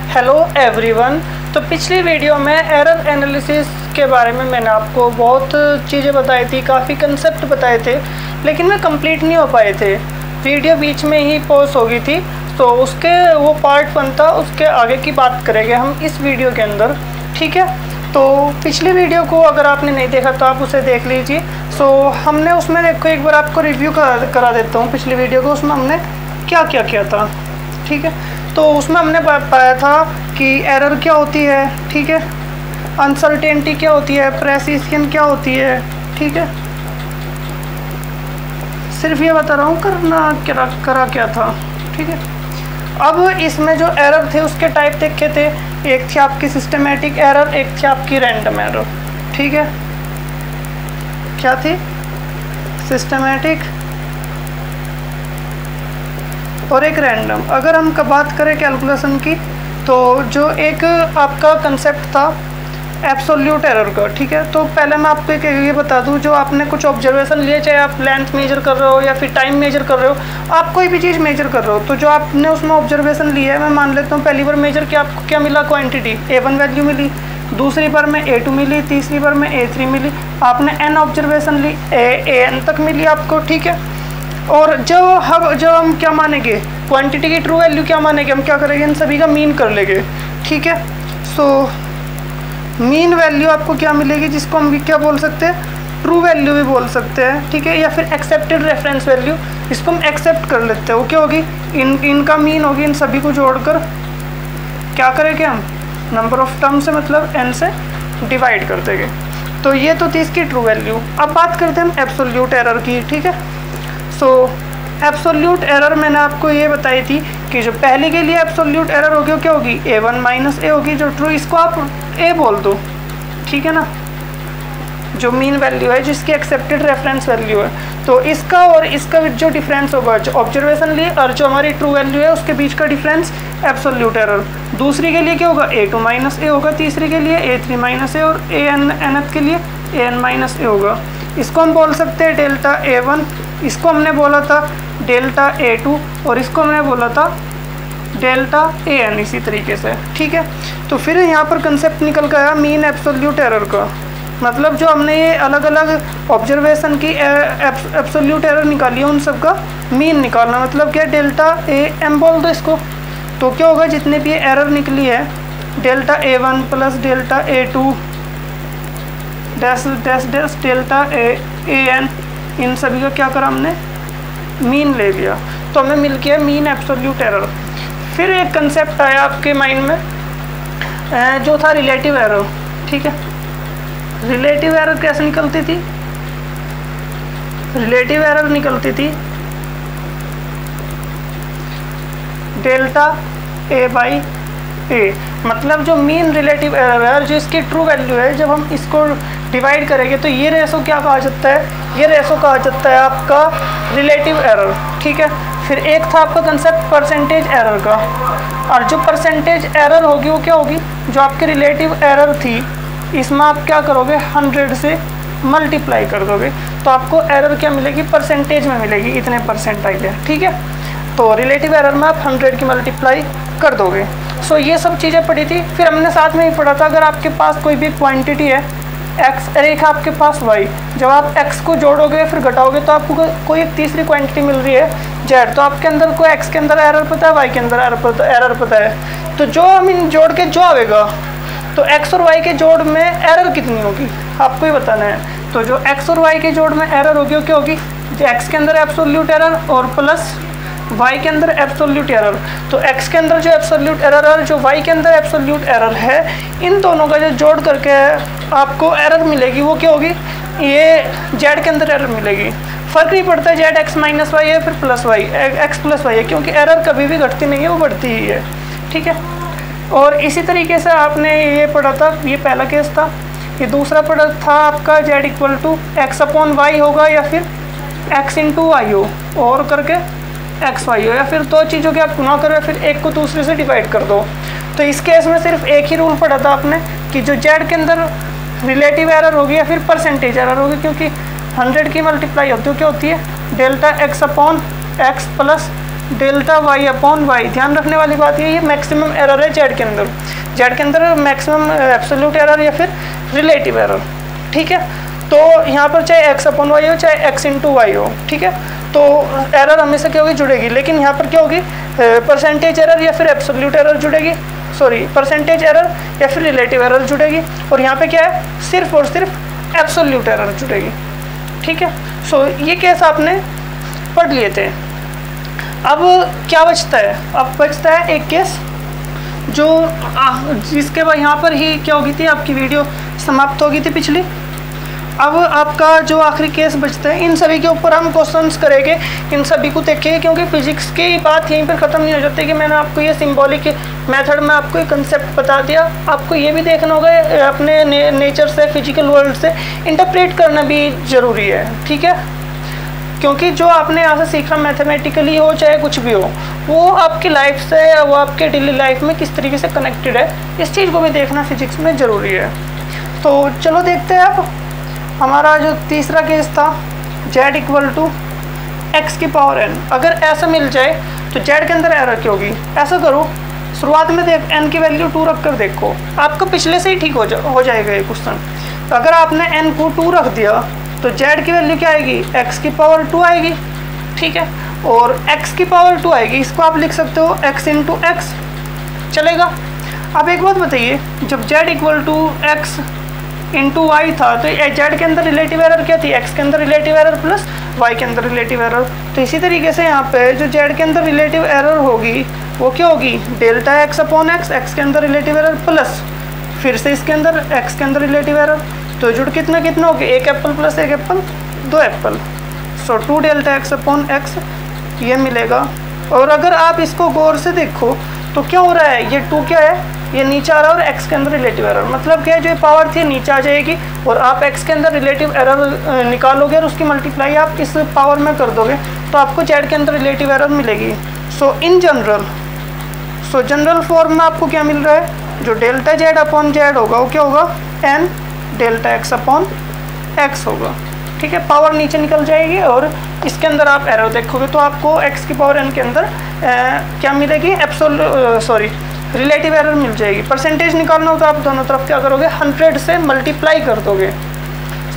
Hello everyone. तो पिछली video में एरर एनालिसिस के बारे में मैंने आपको बहुत चीज़ें बताई थी, काफ़ी कंसेप्ट बताए थे, लेकिन वे कंप्लीट नहीं हो पाए थे। वीडियो बीच में ही पॉज हो गई थी, तो उसके वो पार्ट 1 था, उसके आगे की बात करेंगे हम इस वीडियो के अंदर। ठीक है, तो पिछली वीडियो को अगर आपने नहीं देखा तो आप उसे देख लीजिए। सो हमने उसमें देखो एक बार आपको रिव्यू करा देता हूँ पिछली वीडियो को, उसमें हमने क्या क्या किया था। ठीक है, तो उसमें हमने पाया था कि एरर क्या होती है, ठीक है, अनसर्टेनिटी क्या होती है, प्रेसिशन क्या होती है। ठीक है, सिर्फ ये बता रहा हूँ करा क्या था। ठीक है, अब इसमें जो एरर थे उसके टाइप देखे थे, एक थी आपकी सिस्टमेटिक एरर, एक थी आपकी रैंडम एरर। ठीक है, क्या थी? सिस्टमेटिक और एक रैंडम। अगर हम बात करें कैलकुलेशन की, तो जो एक आपका कंसेप्ट था एब्सोल्यूट एरर का। ठीक है, तो पहले मैं आपको ये बता दूं, जो आपने कुछ ऑब्जर्वेशन लिए, चाहे आप लेंथ मेजर कर रहे हो या फिर टाइम मेजर कर रहे हो, आप कोई भी चीज़ मेजर कर रहे हो, तो जो आपने उसमें ऑब्जर्वेशन लिया है, मैं मान लेता हूँ पहली बार मेजर किया, आपको क्या मिला? क्वांटिटी A1 वैल्यू मिली, दूसरी बार में A2 मिली, तीसरी बार में A3 मिली, आपने n ऑब्जर्वेशन ली, AN तक मिली आपको। ठीक है, और जब हम क्या मानेंगे, क्वांटिटी की ट्रू वैल्यू क्या मानेंगे, हम क्या करेंगे, इन सभी का मीन कर लेंगे। ठीक है, सो मीन वैल्यू आपको क्या मिलेगी, जिसको हम क्या बोल सकते हैं, ट्रू वैल्यू भी बोल सकते हैं। ठीक है, या फिर एक्सेप्टेड रेफरेंस वैल्यू, इसको हम एक्सेप्ट कर लेते हैं। वो क्या होगी, इनका मीन होगी, इन सभी को जोड़कर क्या करेंगे हम, नंबर ऑफ टर्म से मतलब n से डिवाइड कर देंगे। तो ये तो थी इसकी ट्रू वैल्यू। अब बात करते हैं हम एब्सोल्यूट एरर की। ठीक है, सो एब्सोल्यूट एरर मैंने आपको ये बताई थी कि जो पहले के लिए एब्सोल्यूट एरर होगी वो क्या होगी, A1 माइनस A होगी, जो ट्रू, इसको आप A बोल दो। ठीक है ना, जो मीन वैल्यू है, जिसकी एक्सेप्टेड रेफरेंस वैल्यू है, तो इसका और इसका जो डिफरेंस होगा, जो ऑब्जर्वेशन लिए और जो हमारी ट्रू वैल्यू है, उसके बीच का डिफरेंस एब्सोल्यूट एरर। दूसरी के लिए क्या होगा, A2 माइनस A होगा, तीसरी के लिए A3 माइनस A, और nth के लिए AN माइनस A होगा। इसको हम बोल सकते हैं डेल्टा A1, इसको हमने बोला था डेल्टा A2, और इसको हमने बोला था डेल्टा AN, इसी तरीके से। ठीक है, तो फिर यहाँ पर कंसेप्ट निकल गया मीन एब्सोल्यूट एरर का। मतलब जो हमने ये अलग अलग ऑब्जर्वेशन की एब्सोल्यूट एरर निकाली है, उन सब का मीन निकालना, मतलब क्या, डेल्टा AM बोल दो इसको। तो क्या होगा, जितने भी एरर निकली है, delta A1 plus delta A2 dash dash dash delta AN, इन सभी का क्या करा हमने, मीन ले लिया, तो हमें मिल गया मीन एब्सोल्यूट एरर। फिर एक कंसेप्ट आया आपके माइंड में, जो था रिलेटिव एरर। ठीक है, रिलेटिव एरर कैसे निकलती थी? रिलेटिव एरर निकलती थी डेल्टा A बाई A, मतलब जो मीन रिलेटिव एरर है, जो इसकी ट्रू वैल्यू है, जब हम इसको डिवाइड करेंगे तो ये रेशो क्या कहा जाता है, ये रेशो कहा जाता है आपका रिलेटिव एरर। ठीक है, फिर एक था आपका कंसेप्ट परसेंटेज एरर का, और जो परसेंटेज एरर होगी वो क्या होगी, जो आपकी रिलेटिव एरर थी, इसमें आप क्या करोगे, 100 से मल्टीप्लाई कर दोगे, तो आपको एरर क्या मिलेगी, परसेंटेज में मिलेगी, इतने परसेंट आई है। ठीक है, तो रिलेटिव एरर में आप 100 की मल्टीप्लाई कर दोगे। सो ये सब चीज़ें पढ़ी थी। फिर हमने साथ में ही पढ़ा था, अगर आपके पास कोई भी क्वांटिटी है x, एक आपके पास y, जब आप x को जोड़ोगे फिर घटाओगे तो आपको कोई एक तीसरी क्वांटिटी मिल रही है z, तो आपके अंदर को x के अंदर एरर पता है, y के अंदर एरर पता है, तो जो हम इन जोड़ के जो आएगा, तो x और y के जोड़ में एरर कितनी होगी आपको ही बताना है। तो जो x और y के जोड़ में एरर होगी वो क्या होगी, x के अंदर एब्सोल्यूट एरर और प्लस y के अंदर एब्सोल्यूट एरर। तो x के अंदर जो एब्सोल्यूट एरर है, जो y के अंदर एब्सोल्यूट एरर है, इन दोनों का जो जोड़ करके आपको एरर मिलेगी वो क्या होगी, ये z के अंदर एरर मिलेगी। फर्क नहीं पड़ता z x माइनस वाई है फिर plus Y, x plus Y है, क्योंकि एरर कभी भी घटती नहीं है, वो बढ़ती ही है। ठीक है, और इसी तरीके से आपने ये पढ़ा था, ये पहला केस था। ये दूसरा पढ़ा था आपका z equal to x upon Y होगा, या फिर x इंटू वाई हो, और करके एक्स वाई हो, या फिर दो चीज़ों की आप गुना करो, या फिर एक को दूसरे से डिवाइड कर दो। तो इस केस में सिर्फ एक ही रूल पढ़ा था आपने कि जो जेड के अंदर रिलेटिव एरर होगी या फिर परसेंटेज एरर होगी, क्योंकि 100 की मल्टीप्लाई होती है, क्या होती है, delta X upon X plus delta Y upon Y. ध्यान रखने वाली बात ये मैक्सिमम एरर है जेड के अंदर। जेड के अंदर मैक्सिमम एब्सोल्यूट एरर या फिर रिलेटिव एरर, ठीक है। तो यहाँ पर चाहे एक्स अपॉन वाई हो चाहे एक्स इंटू वाई हो, ठीक है, तो एरर हमेशा क्या होगी, जुड़ेगी। लेकिन यहाँ पर क्या होगी, परसेंटेज एरर या फिर एब्सोल्यूट एरर जुड़ेगी, सॉरी परसेंटेज एरर या फिर रिलेटिव एरर जुड़ेगी। और यहाँ पे क्या है, सिर्फ और सिर्फ एब्सोल्यूट एरर जुड़ेगी, ठीक है। सो ये केस आपने पढ़ लिए थे। अब क्या बचता है, अब बचता है एक केस जो जिसके बाद यहाँ पर ही क्या होगी थी, आपकी वीडियो समाप्त होगी थी पिछली। अब आपका जो आखिरी केस बचता है, इन सभी के ऊपर हम क्वेश्चंस करेंगे, इन सभी को देखेंगे, क्योंकि फिजिक्स की बात यहीं पर ख़त्म नहीं हो जाती कि मैंने आपको ये सिंबॉलिक मेथड में आपको एक कंसेप्ट बता दिया। आपको ये भी देखना होगा अपने नेचर से, फिजिकल वर्ल्ड से इंटरप्रेट करना भी ज़रूरी है, ठीक है। क्योंकि जो आपने यहाँ से सीखा मैथमेटिकली हो चाहे कुछ भी हो, वो आपकी लाइफ से या वो आपके डेली लाइफ में किस तरीके से कनेक्टेड है, इस चीज़ को भी देखना फिजिक्स में ज़रूरी है। तो चलो देखते हैं अब हमारा जो तीसरा केस था, z इक्वल टू एक्स की पावर n। अगर ऐसा मिल जाए तो z के अंदर एरर क्या होगी। ऐसा करो, शुरुआत में देख n की वैल्यू 2 रख कर देखो, आपको पिछले से ही ठीक हो जाएगा ये क्वेश्चन। तो अगर आपने n को 2 रख दिया तो z की वैल्यू क्या आएगी, x की पावर 2 आएगी, ठीक है। और x की पावर 2 आएगी, इसको आप लिख सकते हो x इंटू एक्स, चलेगा। अब एक बात बताइए, जब z equal to X into Y था तो z के अंदर रिलेटिव एरर क्या थी, x के अंदर रिलेटिव एरर प्लस y के अंदर रिलेटिव एरर। तो इसी तरीके से यहाँ पे जो z के अंदर रिलेटिव एरर होगी वो क्या होगी, delta X upon x, x के अंदर रिलेटिव एरर प्लस फिर से इसके अंदर x के अंदर रिलेटिव एरर। तो जुड़ कितना कितना हो गया, एक एप्पल प्लस एक एप्पल 2 एप्पल। सो 2 डेल्टा एक्स अपॉन एक्स ये मिलेगा। और अगर आप इसको गौर से देखो तो क्या हो रहा है, ये 2 क्या है, ये नीचे आ रहा है और x के अंदर रिलेटिव एरर, मतलब क्या है, जो पावर थी नीचे आ जाएगी और आप x के अंदर रिलेटिव एरर निकालोगे और उसकी मल्टीप्लाई आप इस पावर में कर दोगे तो आपको z के अंदर रिलेटिव एरर मिलेगी। सो इन जनरल, जनरल फॉर्म में आपको क्या मिल रहा है, जो डेल्टा z अपॉन z होगा वो क्या होगा, n delta x upon x होगा, ठीक है। पावर नीचे निकल जाएगी और इसके अंदर आप एरर देखोगे तो आपको x की पावर n के अंदर क्या मिलेगी, रिलेटिव एरर मिल जाएगी। परसेंटेज निकालना हो तो आप दोनों तरफ क्या करोगे, 100 से मल्टीप्लाई कर दोगे।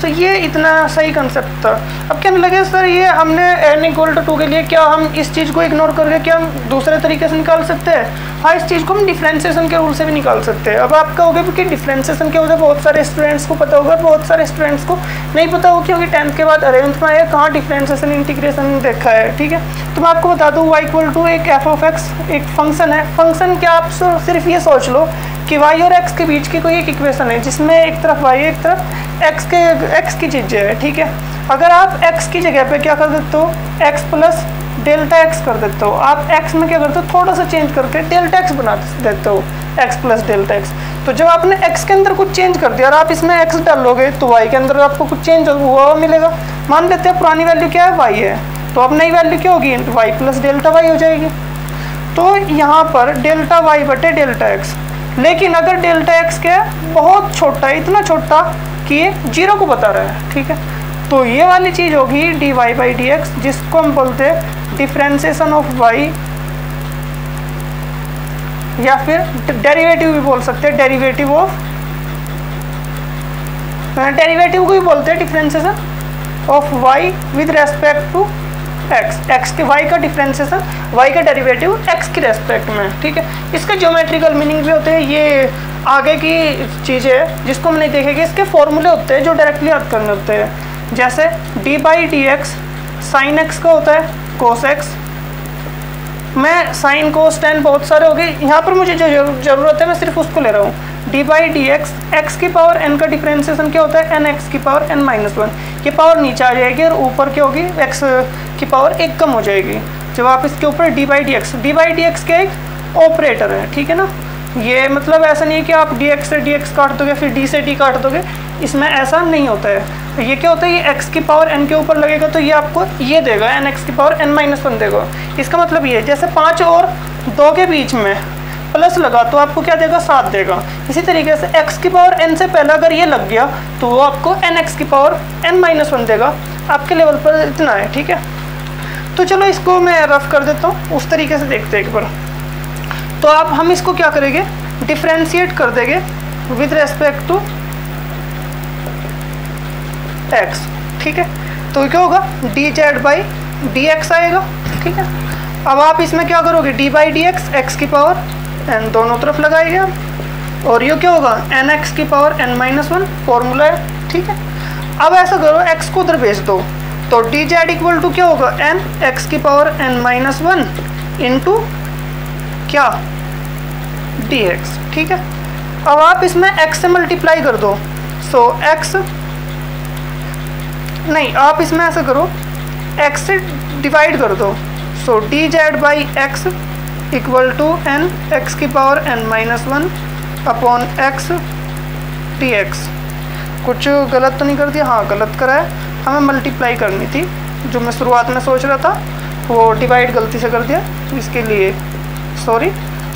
तो ये इतना सही कंसेप्ट था। अब क्या लगे सर, ये हमने n इक्वल टू 2 के लिए क्या हम इस चीज़ को इग्नोर करके क्या हम दूसरे तरीके से निकाल सकते हैं। हाँ, इस चीज़ को हम डिफ्रेंशिएशन के रूल से भी निकाल सकते हैं। अब आप कहोगे कि डिफ्रेंशिएशन के वजह बहुत सारे स्टूडेंट्स को पता होगा, बहुत सारे स्टूडेंट्स को नहीं पता होगा, क्योंकि 10th के बाद 11th में आया कहाँ डिफ्रेंशिएशन इंटीग्रेशन देखा है, ठीक है। तो मैं आपको बता दूँ, y इक्वल टू एक एफ ऑफ एक्स एक फंक्शन है। फंक्शन क्या, आप सिर्फ ये सोच लो कि y और x के बीच की कोई एक इक्वेशन है जिसमें एक तरफ y एक तरफ x की चीज़ें है, ठीक है। अगर आप x की जगह पे क्या कर देते हो, x प्लस डेल्टा x कर देते हो, आप x में क्या करते हो, थोड़ा सा चेंज करके डेल्टा x बना देते हो, x प्लस डेल्टा x। तो जब आपने x के अंदर कुछ चेंज कर दिया और आप इसमें x डालोगे तो y के अंदर आपको कुछ चेंज हुआ मिलेगा। मान लेते हैं पुरानी वैल्यू क्या है, y है, तो अब नई वैल्यू क्या होगी, y प्लस डेल्टा y हो जाएगी। तो यहाँ पर डेल्टा y बटे डेल्टा x, लेकिन अगर डेल्टा x क्या है, बहुत छोटा है, इतना छोटा कि ये 0 को बता रहा है, ठीक है। तो ये वाली चीज़ होगी dy बाई डी एक्स, जिसको हम बोलते हैं डिफ्रेंशिएशन ऑफ y, या फिर डेरिवेटिव भी बोल सकते हैं, डेरिवेटिव को भी बोलते हैं differentiation of y with respect to x के y का डिफ्रेंशिएशन, y का डेरिवेटिव x की रेस्पेक्ट में, ठीक है। इसका ज्योमेट्रिकल मीनिंग भी होते हैं, ये आगे की चीज़ है जिसको हम नहीं देखेंगे। इसके फॉर्मूले होते हैं जो डायरेक्टली याद करने होते हैं, जैसे d by D x sine x का होता है कोस एक्स। मैं साइन कोस टेन बहुत सारे हो गए, यहाँ पर मुझे जो ज़रूरत है मैं सिर्फ उसको ले रहा हूँ। D by D x, x की पावर n का डिफ्रेंशिएशन क्या होता है, एन एक्स की पावर n माइनस 1। ये पावर नीचे आ जाएगी और ऊपर क्या होगी, x की पावर 1 कम हो जाएगी जब आप इसके ऊपर डी बाई डी एक्स का एक ऑपरेटर है, ठीक है ना। ये मतलब ऐसा नहीं है कि आप dx से dx काट दोगे फिर d से d काट दोगे, इसमें ऐसा नहीं होता है। तो ये क्या होता है, ये x की पावर n के ऊपर लगेगा तो ये आपको ये देगा, n x की पावर n माइनस 1 देगा। इसका मतलब ये जैसे 5 और 2 के बीच में प्लस लगा तो आपको क्या देगा, 7 देगा। इसी तरीके से x की पावर n से पहले अगर ये लग गया तो वो आपको n x की पावर n माइनस 1 देगा। आपके लेवल पर इतना है, ठीक है। तो चलो इसको मैं रफ कर देता हूँ, उस तरीके से देखते हैं एक बार। तो आप हम इसको क्या करेंगे, डिफ्रेंशिएट कर देंगे विद रेस्पेक्ट टू x, ठीक है। तो क्या होगा, dz/dx आएगा, ठीक है। अब आप इसमें क्या करोगे, d/dx x की पावर n दोनों तरफ लगाएंगे आप, और ये क्या होगा nx की पावर n-1 फॉर्मूला है, ठीक है। अब ऐसा करो x को उधर भेज दो, तो dz इक्वल टू क्या होगा, n x की पावर n-1 इंटू क्या dx, ठीक है। अब आप इसमें x से मल्टीप्लाई कर दो, सो x नहीं, आप इसमें ऐसा करो x से डिवाइड कर दो, so dz/x equal to n x की power n-1 upon x dx। कुछ गलत तो नहीं कर दिया, हाँ गलत करा है, हमें मल्टीप्लाई करनी थी, जो मैं शुरुआत में सोच रहा था वो डिवाइड गलती से कर दिया, इसके लिए सॉरी।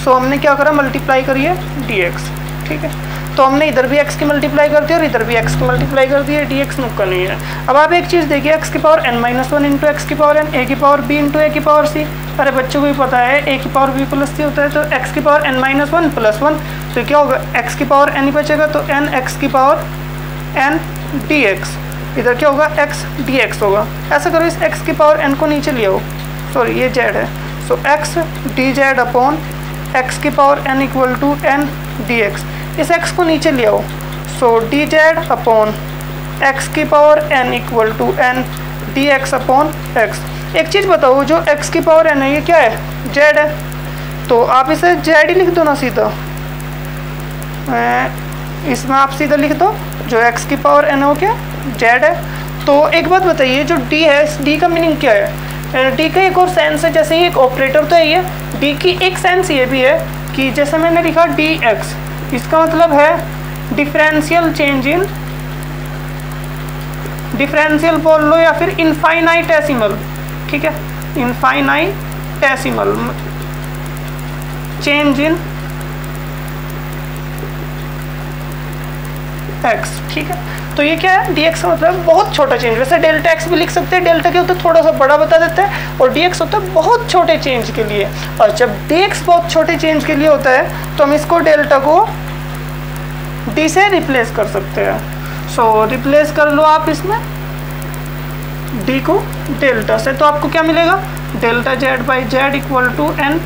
सो हमने क्या करा, मल्टीप्लाई करिए dx, ठीक है। तो हमने इधर भी x की मल्टीप्लाई कर दी और इधर भी x की मल्टीप्लाई कर दी है, dx नुक्का नहीं है। अब आप एक चीज़ देखिए, x की पावर n-1 इंटू एक्स की पावर n, a की पावर b इंटू a की पावर c। अरे बच्चों को भी पता है a की पावर b प्लस c होता है, तो x की पावर n-1 प्लस 1, तो क्या होगा x की पावर n ही बचेगा, तो n x की पावर n dx, इधर क्या होगा x dx होगा। ऐसा करो, इस x की पावर n को नीचे ले आओ, सॉरी ये z है, so x dz upon x की power n equal to n dx, इस x को नीचे ले आओ, सो dz अपॉन x की power n equal to n dx upon x। एक चीज़ बताओ, जो x की पावर n है ये क्या है, z है, तो आप इसे z ही लिख दो ना सीधा, इसमें आप सीधा लिख दो जो x की पावर n हो क्या z है। तो एक बात बताइए, जो d है, इस d का मीनिंग क्या है, d का एक और सेंस है, जैसे ये एक ऑपरेटर तो है, ये d की एक सेंस ये भी है कि जैसे मैंने लिखा dx, इसका मतलब है डिफरेंशियल चेंज इन, डिफरेंशियल बोल लो या फिर इनफाइनाइटेसिमल, ठीक है, इनफाइनाइटेसिमल चेंज इन x, ठीक है। तो ये क्या है, dx का मतलब बहुत छोटा चेंज, वैसे डेल्टा x भी लिख सकते हैं, डेल्टा के होते थोड़ा सा बड़ा बता देते हैं, और dx होता है बहुत छोटे चेंज के लिए, और जब dx बहुत छोटे चेंज के लिए होता है तो हम इसको डेल्टा को d से रिप्लेस कर सकते हैं। सो रिप्लेस कर लो आप इसमें d को डेल्टा से, तो आपको क्या मिलेगा, delta z/z equal to n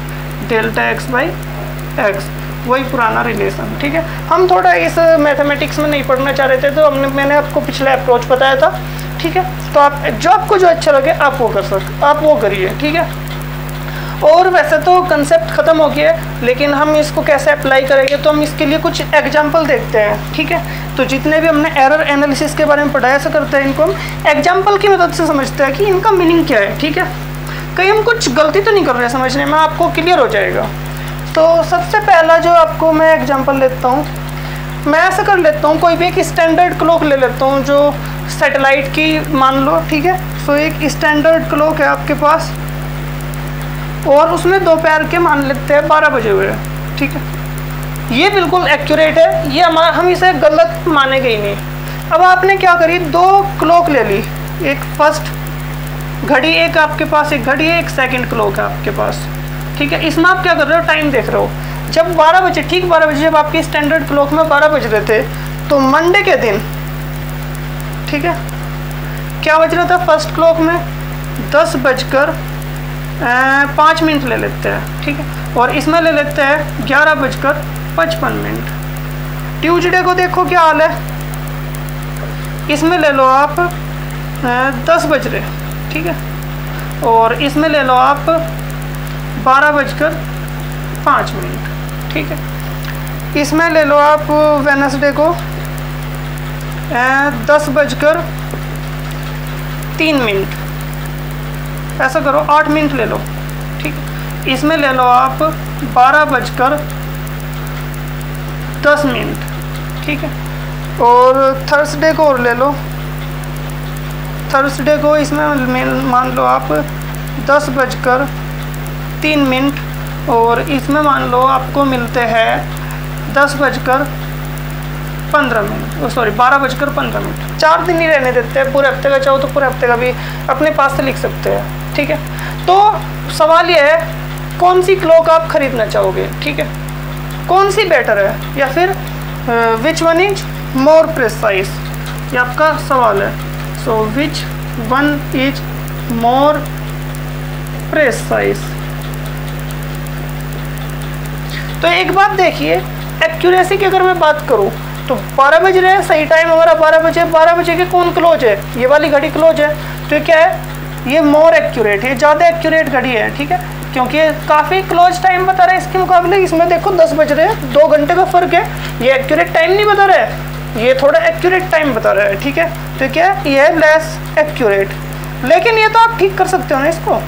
delta x/x, वही पुराना रिलेशन, ठीक है। हम थोड़ा इस मैथमेटिक्स में नहीं पढ़ना चाह रहे थे, तो मैंने आपको पिछला अप्रोच बताया था, ठीक है। तो आप आपको जो अच्छा लगे आप वो कर सकते, आप वो करिए, ठीक है। और वैसे तो कंसेप्ट ख़त्म हो गया है, लेकिन हम इसको कैसे अप्लाई करेंगे, तो हम इसके लिए कुछ एग्जाम्पल देखते हैं, ठीक है। तो जितने भी हमने एरर एनालिसिस के बारे में पढ़ा, ऐसा करते हैं, इनको हम एग्जाम्पल की मदद से समझते हैं कि इनका मीनिंग क्या है, ठीक है। कहीं हम कुछ गलती तो नहीं कर रहे हैं समझने में, आपको क्लियर हो जाएगा। तो सबसे पहला जो आपको मैं एग्जांपल लेता हूँ, मैं ऐसा कर लेता हूँ, कोई भी एक स्टैंडर्ड क्लॉक ले लेता हूँ जो सैटेलाइट की मान लो, ठीक है। सो एक स्टैंडर्ड क्लॉक है आपके पास, और उसमें दोपहर के मान लेते हैं 12 बजे हुए, ठीक है। ये बिल्कुल एक्यूरेट है, ये हम इसे गलत मानेंगे ही नहीं। अब आपने क्या करी, दो क्लॉक ले ली, एक फर्स्ट घड़ी, एक आपके पास एक घड़ी है, एक सेकंड क्लॉक है आपके पास, ठीक है। इसमें आप क्या कर रहे हो, टाइम देख रहे हो। जब 12 बजे, ठीक 12 बजे जब आपकी स्टैंडर्ड क्लॉक में 12 बज रहे थे, तो मंडे के दिन, ठीक है, क्या बज रहा था फर्स्ट क्लॉक में, 10:05 ले लेते हैं, ठीक है। और इसमें ले लेते हैं 11:55। ट्यूसडे को देखो क्या हाल है, इसमें ले लो आप 10 बज रहे, ठीक है, और इसमें ले लो आप 12:05, ठीक है। इसमें ले लो आप वेडनेसडे को 10:03, ऐसा करो 8 मिनट ले लो, ठीक है। इसमें ले लो आप 12:10, ठीक है। और थर्सडे को और ले लो, थर्सडे को इसमें मान लो आप 10:03, और इसमें मान लो आपको मिलते हैं 10:15, सॉरी 12:15। 4 दिन ही रहने देते हैं, पूरे हफ्ते का चाहो तो पूरे हफ्ते का भी अपने पास से लिख सकते हैं। ठीक है। तो सवाल ये है कौन सी क्लॉक आप खरीदना चाहोगे, ठीक है, कौन सी बेटर है, या फिर which one is more precise, ये आपका सवाल है। So which one is more precise. तो एक बात देखिए, एक्यूरेसी की अगर मैं बात करूं तो 12 बज रहे हैं, सही टाइम हमारा 12 बजे के कौन क्लोज है, ये वाली घड़ी क्लोज है, तो ये क्या है, ये मोर एक्यूरेट है, ज़्यादा एक्यूरेट घड़ी है, ठीक है, क्योंकि ये काफ़ी क्लोज टाइम बता रहा है इसके मुकाबले। इसमें देखो 10 बज रहे हैं, 2 घंटे का फ़र्क है, ये एक्यूरेट टाइम नहीं बता रहा है, ये थोड़ा एक्यूरेट टाइम बता रहा है, ठीक है। तो क्या है, ये है लेस एक्यूरेट, लेकिन ये तो आप ठीक कर सकते हो ना, इसको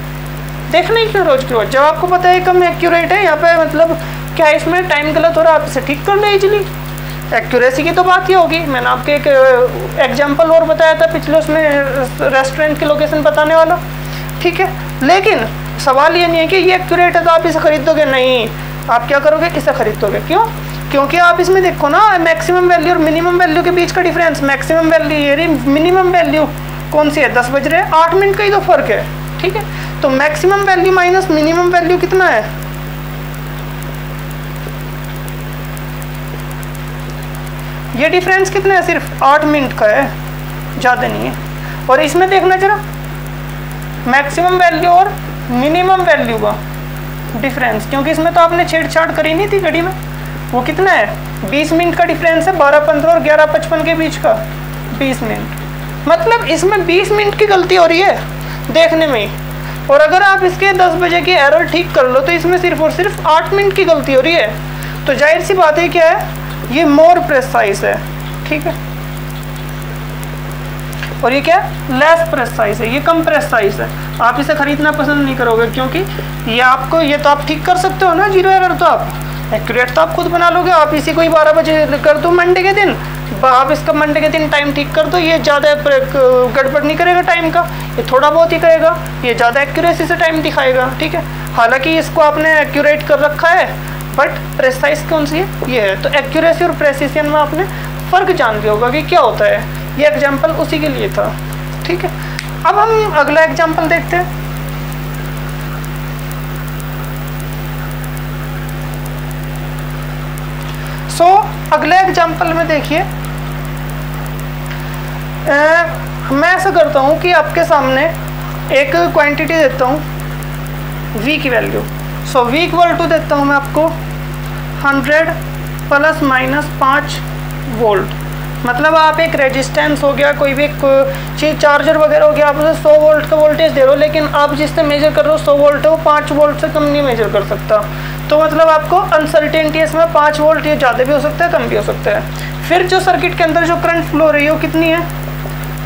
देखना ही क्यों रोज की रोज, जब आपको पता है कम एक्यूरेट है, यहाँ पे मतलब क्या है, इसमें टाइम गलत हो रहा है, आप इसे ठीक कर ले इजीली। एक्यूरेसी की तो बात ही होगी, मैंने आपको एक एग्जांपल और बताया था पिछले उसमें, रेस्टोरेंट की लोकेशन बताने वाला, ठीक है। लेकिन सवाल ये नहीं है कि ये एक्यूरेट है तो आप इसे खरीदोगे, नहीं, आप क्या करोगे, इसे खरीदोगे। क्यों? क्योंकि आप इसमें देखो ना, मैक्सिमम वैल्यू और मिनिमम वैल्यू के बीच का डिफरेंस, मैक्सिमम वैल्यू ये मिनिमम वैल्यू कौन सी है, 10 बज रहे हैं, 8 मिनट का ही तो फर्क है, ठीक है। तो maximum value minus minimum value कितना है, ये डिफरेंस कितना है, सिर्फ 8 मिनट का है, ज़्यादा नहीं है। और इसमें देखना जरा मैक्सिमम वैल्यू और मिनिमम वैल्यू का डिफरेंस, क्योंकि इसमें तो आपने छेड़छाड़ करी नहीं थी घड़ी में, वो कितना है, 20 मिनट का डिफरेंस है, 12:15 और 11:55 के बीच का 20 मिनट, मतलब इसमें 20 मिनट की गलती हो रही है देखने में। और अगर आप इसके 10 बजे की एरर ठीक कर लो तो इसमें सिर्फ और सिर्फ 8 मिनट की गलती हो रही है, तो जाहिर सी बात है क्या है, ये मोर प्रेसाइज है, ठीक है। और ये क्या है, लेस प्रेसाइज है, ये कम प्रेसाइज है, आप इसे खरीदना पसंद नहीं करोगे, क्योंकि ये आपको, ये तो आप ठीक कर सकते हो ना, 0 एरर, तो आप एक्यूरेट तो आप खुद बना लोगे, आप इसी को ही 12 बजे कर दो मंडे के दिन, आप इसका मंडे के दिन टाइम ठीक कर दो, ये ज़्यादा गड़बड़ नहीं करेगा टाइम का, ये थोड़ा बहुत ही करेगा, ये ज़्यादा एक्यूरेसी से टाइम दिखाएगा, ठीक है। हालांकि इसको आपने एक्यूरेट कर रखा है, बट प्रेसाइज कौन सी है, ये है। तो एक्यूरेसी और प्रेसिशन में आपने फ़र्क जान लिया होगा कि क्या होता है, ये एग्जाम्पल उसी के लिए था, ठीक है। अब हम अगला एग्जाम्पल देखते हैं। अगले एग्जाम्पल में देखिए, मैं ऐसा करता हूँ कि आपके सामने एक क्वांटिटी देता हूँ v की value. So v equal to देता हूँ मैं आपको 100 ± 5 वोल्ट। मतलब आप एक रेजिस्टेंस हो गया, कोई भी चीज़, चार्जर वगैरह हो गया, आप उसे 100 वोल्ट का वोल्टेज दे रहे हो, लेकिन आप जिससे मेजर कर रहे हो 100 वोल्ट है, वो 5 वोल्ट से कम नहीं मेजर कर सकता। तो मतलब आपको अनसर्टेनिटी इसमें 5 वोल्ट, ये ज़्यादा भी हो सकता है, कम भी हो सकता है। फिर जो सर्किट के अंदर जो करंट फ्लो हो रही है वो कितनी है,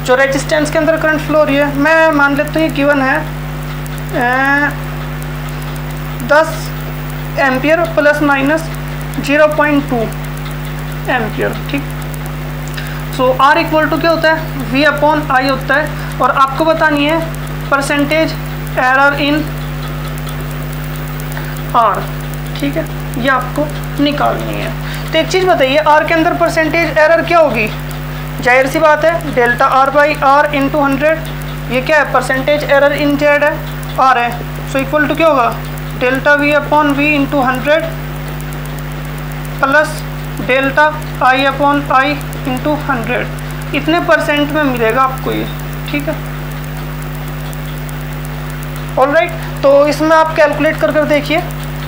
जो रेजिस्टेंस के अंदर करंट फ्लो हो रही है, मैं मान लेता हूँ ये गिवन है 10 एम्पियर ± 0.2 एम्पियर, ठीक। सो R इक्वल टू क्या होता है, V/I होता है, और आपको बतानी है परसेंटेज एरर इन R, ठीक है, ये आपको निकालनी है। तो एक चीज़ बताइए, R के अंदर परसेंटेज एरर क्या होगी, जाहिर सी बात है डेल्टा R/R × 100, ये क्या है, परसेंटेज एरर इन Z है, R है। सो इक्वल टू क्या होगा, delta V/V × 100 plus delta I/I × 100, इतने परसेंट में मिलेगा आपको ये, ठीक है। ऑलराइट, तो इसमें आप कैलकुलेट कर देखिए,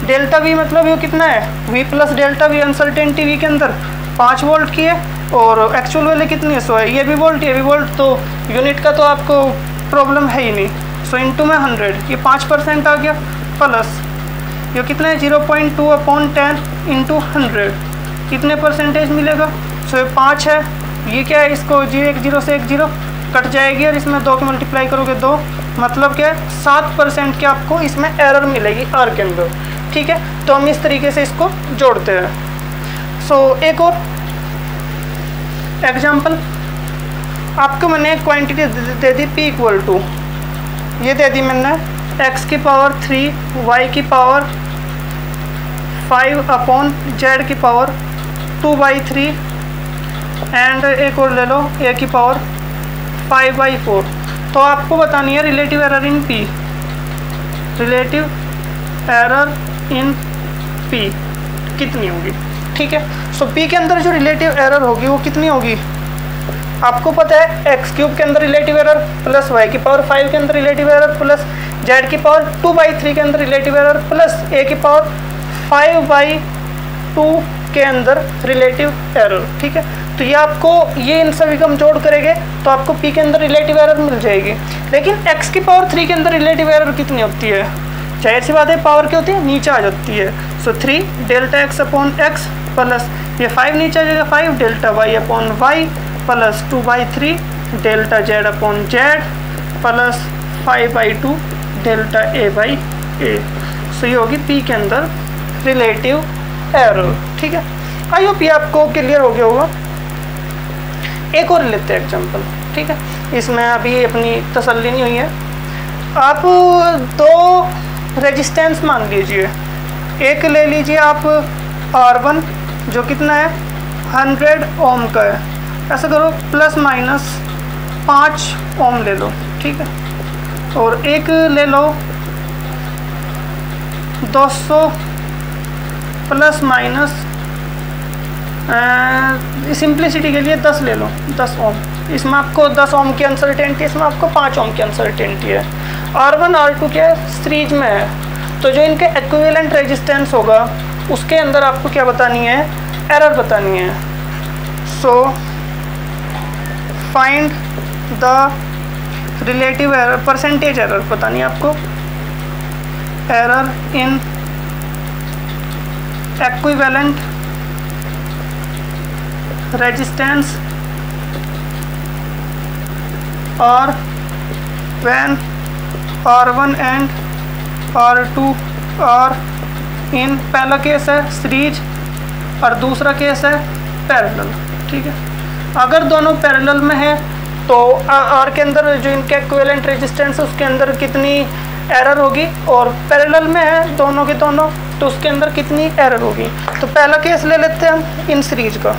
डेल्टा V मतलब ये कितना है, V plus delta V, uncertainty V के अंदर 5 वोल्ट की है, और एक्चुअल वैल्यू कितनी है, 100 है, ये भी वोल्ट, ये भी वोल्ट, तो यूनिट का तो आपको प्रॉब्लम है ही नहीं। सो इंटू में 100, ये 5% आ गया, प्लस ये कितना है 0.2/10 × 100, कितने परसेंटेज मिलेगा, सो ये 5 है, ये क्या है, इसको 0 से 1 0 कट जाएगी, और इसमें 2 के मल्टीप्लाई करोगे 2, मतलब क्या है 7% की आपको इसमें एरर मिलेगी R के अंदर, ठीक है। तो हम इस तरीके से इसको जोड़ते हैं। सो एक और एग्जाम्पल, आपको मैंने क्वांटिटी दे दी P इक्वल टू, ये दे दी मैंने x की पावर 3, y की पावर 5/z की पावर 2/3, एंड एक और ले लो a की पावर 5/4। तो आपको बतानी है relative error in P, relative error in P कितनी होगी, ठीक है। सो P के अंदर जो रिलेटिव एरर होगी वो कितनी होगी, आपको पता है x³ के अंदर रिलेटिव एरर प्लस y⁵ के अंदर रिलेटिव एरर प्लस z⁵2/3 के अंदर रिलेटिव एरर प्लस a⁵5/2 के अंदर रिलेटिव एरर, ठीक है। तो ये आपको ये इन सभी का हम जोड़ करेंगे तो आपको P के अंदर रिलेटिव एरर मिल जाएगी। लेकिन x⁵ के अंदर रिलेटिव एरर कितनी होती है, जाहिर सी बात है पावर क्या होती है, नीचे आ जाती है। सो 3 डेल्टा x/x प्लस ये 5 नीचे आ जाएगा 5 delta y/y plus 2/3 delta z/z plus 5/2 delta a/a। सो ये होगी P के अंदर रिलेटिव एरर, ठीक है। आई होप ये आपको क्लियर हो गया होगा। एक और लेते हैं एग्जांपल, ठीक है, इसमें अभी अपनी तसल्ली नहीं हुई है। आप दो रेजिस्टेंस मान लीजिए, एक ले लीजिए आप R1 जो कितना है 100 ओम का है, ऐसा करो प्लस माइनस 5 ओम ले लो, ठीक है। और एक ले लो 200 प्लस माइनस सिंप्लिसिटी के लिए 10 ले लो, 10 ओम। इसमें आपको 10 ओम की अनसर्टेनिटी, इसमें आपको 5 ओम की अनसर्टेनिटी है। R1 R2 क्या है, सीरीज में है, तो जो इनके इक्विवेलेंट रेजिस्टेंस होगा उसके अंदर आपको क्या बतानी है, एरर बतानी है। So find the relative error, percentage error बतानी है आपको, एरर इन इक्विवेलेंट रेजिस्टेंस और when R1 and R2 are in, पहला केस है सीरीज और दूसरा केस है पैरेलल, ठीक है। अगर दोनों पैरेलल में है तो R के अंदर जो इनके इक्विवेलेंट रेजिस्टेंस है उसके अंदर कितनी एरर होगी, और पैरेलल में है दोनों के दोनों तो उसके अंदर कितनी एरर होगी। तो पहला केस ले लेते हैं हम इन सीरीज का,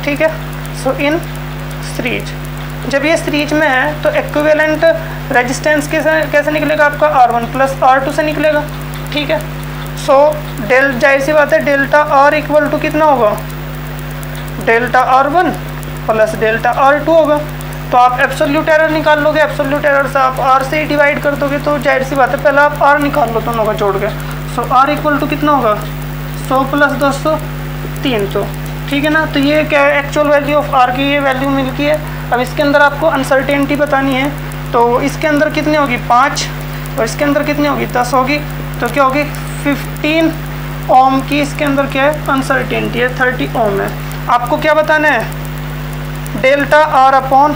ठीक है। सो इन सीरीज, जब ये सीरीज में है तो इक्विवेलेंट रेजिस्टेंस कैसे निकलेगा आपका, R1 प्लस R2 से निकलेगा, ठीक है। सो जाहिर सी बात है डेल्टा R इक्वल टू कितना होगा, delta R1 plus delta R2 होगा। तो आप एब्सोल्यूट एरर निकाल लोगे, एब्सोल्यूट एरर से आप R से डिवाइड कर दोगे, तो जाहिर सी बात है पहले आप R निकाल लो दोनों का जोड़ के। सो R इक्वल टू कितना होगा, 100 प्लस 200 300, ठीक है ना। तो ये क्या है, एक्चुअल वैल्यू ऑफ R की ये वैल्यू मिल गई है। अब इसके अंदर आपको अनसर्टेनिटी बतानी है, तो इसके अंदर कितनी होगी 5 और इसके अंदर कितनी होगी 10 होगी, तो क्या होगी 15 ओम की इसके अंदर क्या है अनसर्टेनिटी है, 30 ओम है। आपको क्या बताना है, डेल्टा R/R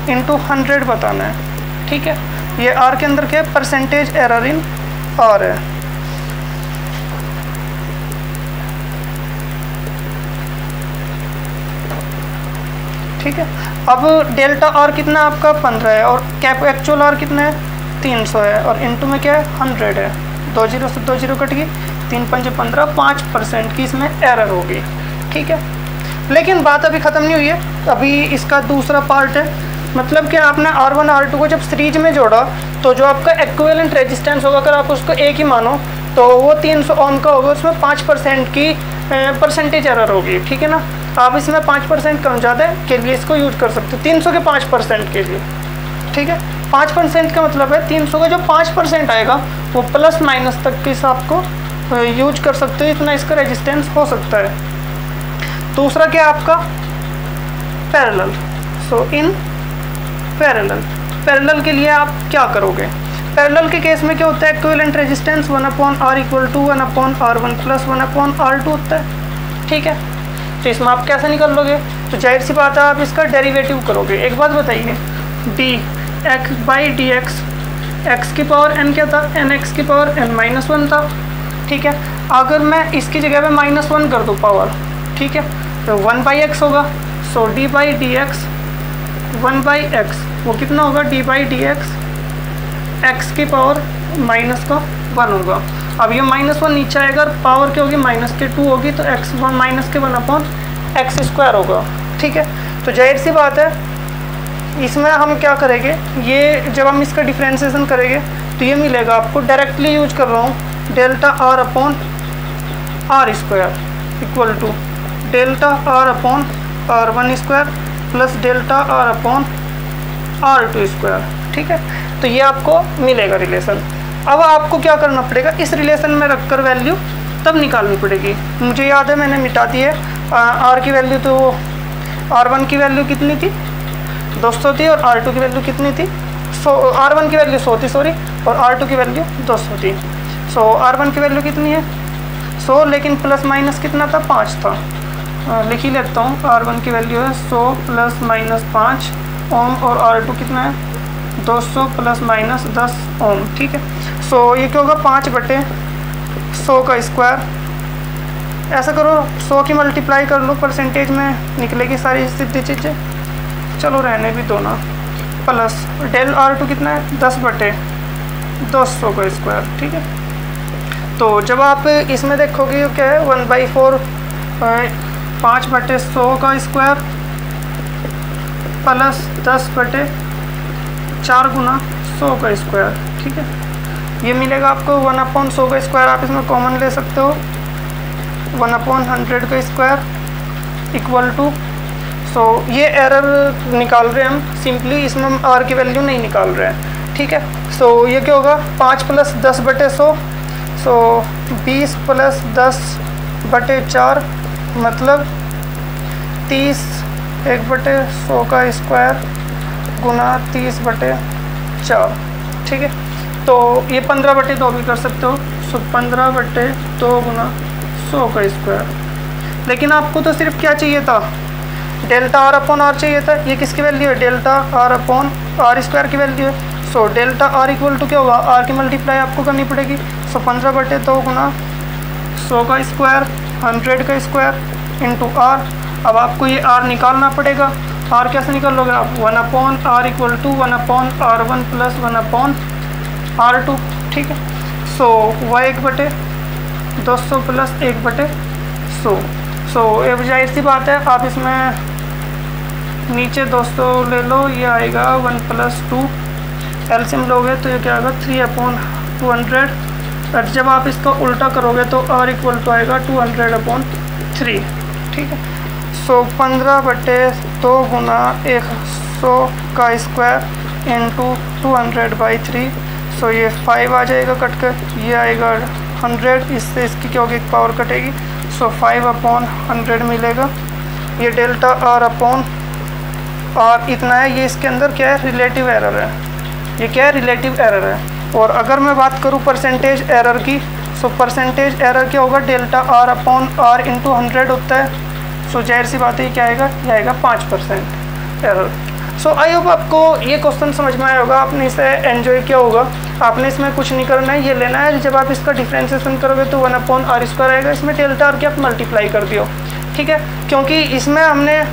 इंटू 100 बताना है, ठीक है। ये R के अंदर क्या है, परसेंटेज एरर इन R है। ठीक है, अब डेल्टा R कितना आपका 15 है और कैप एक्चुअल R कितना है 300 है, और इनटू में क्या है 100 है, 2 जीरो से 2 जीरो कट गई, 3 पंजे 15, 5% की इसमें एरर होगी, ठीक है। लेकिन बात अभी ख़त्म नहीं हुई है, अभी इसका दूसरा पार्ट है। मतलब कि आपने R1 R2 को जब सीरीज में जोड़ा तो जो आपका इक्विवेलेंट रेजिस्टेंस होगा, अगर आप उसको एक ही मानो तो वो 300 ओम का होगा, उसमें 5% की परसेंटेज एरर होगी, ठीक है ना। आप इसमें 5% कम ज़्यादा के लिए इसको यूज कर सकते हो, 300 के 5% के लिए, ठीक है। 5% का मतलब है 300 का जो 5% आएगा वो प्लस माइनस तक के हिसाब को यूज कर सकते हो, इतना इसका रेजिस्टेंस हो सकता है। दूसरा क्या आपका पैरेलल। सो इन पैरेलल के लिए आप क्या करोगे, पैरेलल के केस में क्या होता है, equivalent resistance 1/R equal to 1/R1 plus 1/R2 होता है, ठीक है। तो इसमें आप कैसे निकाल लोगे, तो जाहिर सी बात है आप इसका डेरिवेटिव करोगे। एक बात बताइए, dx/dx x की पावर n क्या था, nx की पावर n-1 था, ठीक है। अगर मैं इसकी जगह पे -1 कर दूँ पावर, ठीक है, तो 1/x होगा। सो d/dx 1/x वो कितना होगा, d/dx x की पावर -1 होगा। अब ये -1 नीचे आएगा, पावर क्या होगी -2 होगी, तो x -1/x² होगा, ठीक है। तो जाहिर सी बात है इसमें हम क्या करेंगे, ये जब हम इसका डिफ्रेंशिएशन करेंगे तो ये मिलेगा आपको, डायरेक्टली यूज कर रहा हूँ, delta R upon R square equal to delta R upon R one square plus delta R upon R two square. ठीक है, तो ये आपको मिलेगा रिलेशन। अब आपको क्या करना पड़ेगा, इस रिलेशन में रखकर वैल्यू तब निकालनी पड़ेगी। मुझे याद है मैंने मिटा दी है। आर की वैल्यू तो R1 की वैल्यू कितनी थी, 200 थी, और R2 की वैल्यू कितनी थी, R1 की वैल्यू 100 थी सॉरी, और R2 की वैल्यू 200 थी। सो R1 की वैल्यू कितनी है 100, लेकिन प्लस माइनस कितना था 5 था। लिख ही लेता हूँ, R1 की वैल्यू है 100 प्लस माइनस 5 ओम, और R2 कितना है 200 प्लस माइनस 10 ओम। ठीक है, सो ये क्या होगा 5/100 का स्क्वायर। ऐसा करो 100 की मल्टीप्लाई कर लो, परसेंटेज में निकलेगी सारी सीधी चीज़ें, चलो रहने भी दो ना। प्लस डेल R2 कितना है 10/200 का स्क्वायर। ठीक है, तो जब आप इसमें देखोगे क्या है 1/4 5/100 का स्क्वायर प्लस 10/4 गुना 100 का स्क्वायर। ठीक है, ये मिलेगा आपको 1/100 का स्क्वायर। आप इसमें कॉमन ले सकते हो, 1/100 का स्क्वायर इक्वल टू, सो ये एरर निकाल रहे हैं हम सिंपली, इसमें हम आर की वैल्यू नहीं निकाल रहे हैं। ठीक है, सो ये क्या होगा 5 प्लस 10/100, सो 20 प्लस 10/4 मतलब 30 1/100 का स्क्वायर गुना 30/4। ठीक है, तो ये 15/2 भी कर सकते हो, सो 15/2 गुना 100 का स्क्वायर। लेकिन आपको तो सिर्फ क्या चाहिए था, डेल्टा आर अपॉन आर चाहिए था। ये किसकी वैल्यू है, delta R upon R square की वैल्यू है। So delta R equal to क्या होगा, आर की मल्टीप्लाई आपको करनी पड़ेगी। सो 15/2 गुना 100 का स्क्वायर 100 का स्क्वायर इंटू आर। अब आपको ये आर निकालना पड़ेगा। आर कैसे निकालोगे आप, 1/r equal to 1/r1 plus 1/r2। ठीक है, सो वह 1/200 प्लस 1/100। सो ये जाहिर सी बात है, आप इसमें नीचे 200 ले लो, ये आएगा 1 + 2, एलसीएम लोगे तो ये क्या आएगा 3/200। और जब आप इसका उल्टा करोगे तो r इक्वल टू आएगा 200/3। ठीक है, सो 15/2 गुना 100 का स्क्वायर इंटू 200/3। सो ये 5 आ जाएगा कट कर, ये आएगा 100, इससे इसकी क्या होगी पावर कटेगी। सो 5/100 मिलेगा। ये डेल्टा आर अपॉन आर इतना है, ये इसके अंदर क्या है रिलेटिव एरर है, ये क्या है रिलेटिव एरर है। और अगर मैं बात करूँ परसेंटेज एरर की, सो परसेंटेज एरर क्या होगा, delta R upon R into 100 होता है। सो जाहिर सी बात है क्या आएगा, ये आएगा 5% एरर। सो आई होप आपको ये क्वेश्चन समझ में आया होगा, आपने इसे एंजॉय किया होगा। आपने इसमें कुछ नहीं करना है, ये लेना है। जब आप इसका डिफ्रेंसिएशन करोगे तो 1/r² आएगा, इसमें डेल्टा आर की आप मल्टीप्लाई कर दियो। ठीक है, क्योंकि इसमें हमने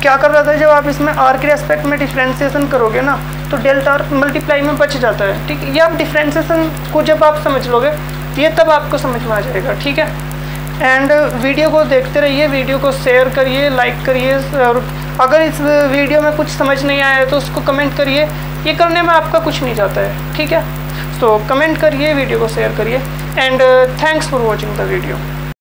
क्या कर रहा था, जब आप इसमें आर के रेस्पेक्ट में डिफ्रेंसिएशन करोगे ना तो डेल्टा आर मल्टीप्लाई में बच जाता है। ठीक है, ये आप डिफ्रेंसिएशन को जब आप समझ लोगे ये तब आपको समझ में आ जाएगा। ठीक है, एंड वीडियो को देखते रहिए, वीडियो को शेयर करिए, लाइक करिए, और अगर इस वीडियो में कुछ समझ नहीं आया तो उसको कमेंट करिए, ये करने में आपका कुछ नहीं जाता है। ठीक है, तो कमेंट करिए, वीडियो को शेयर करिए, and thanks for watching the video.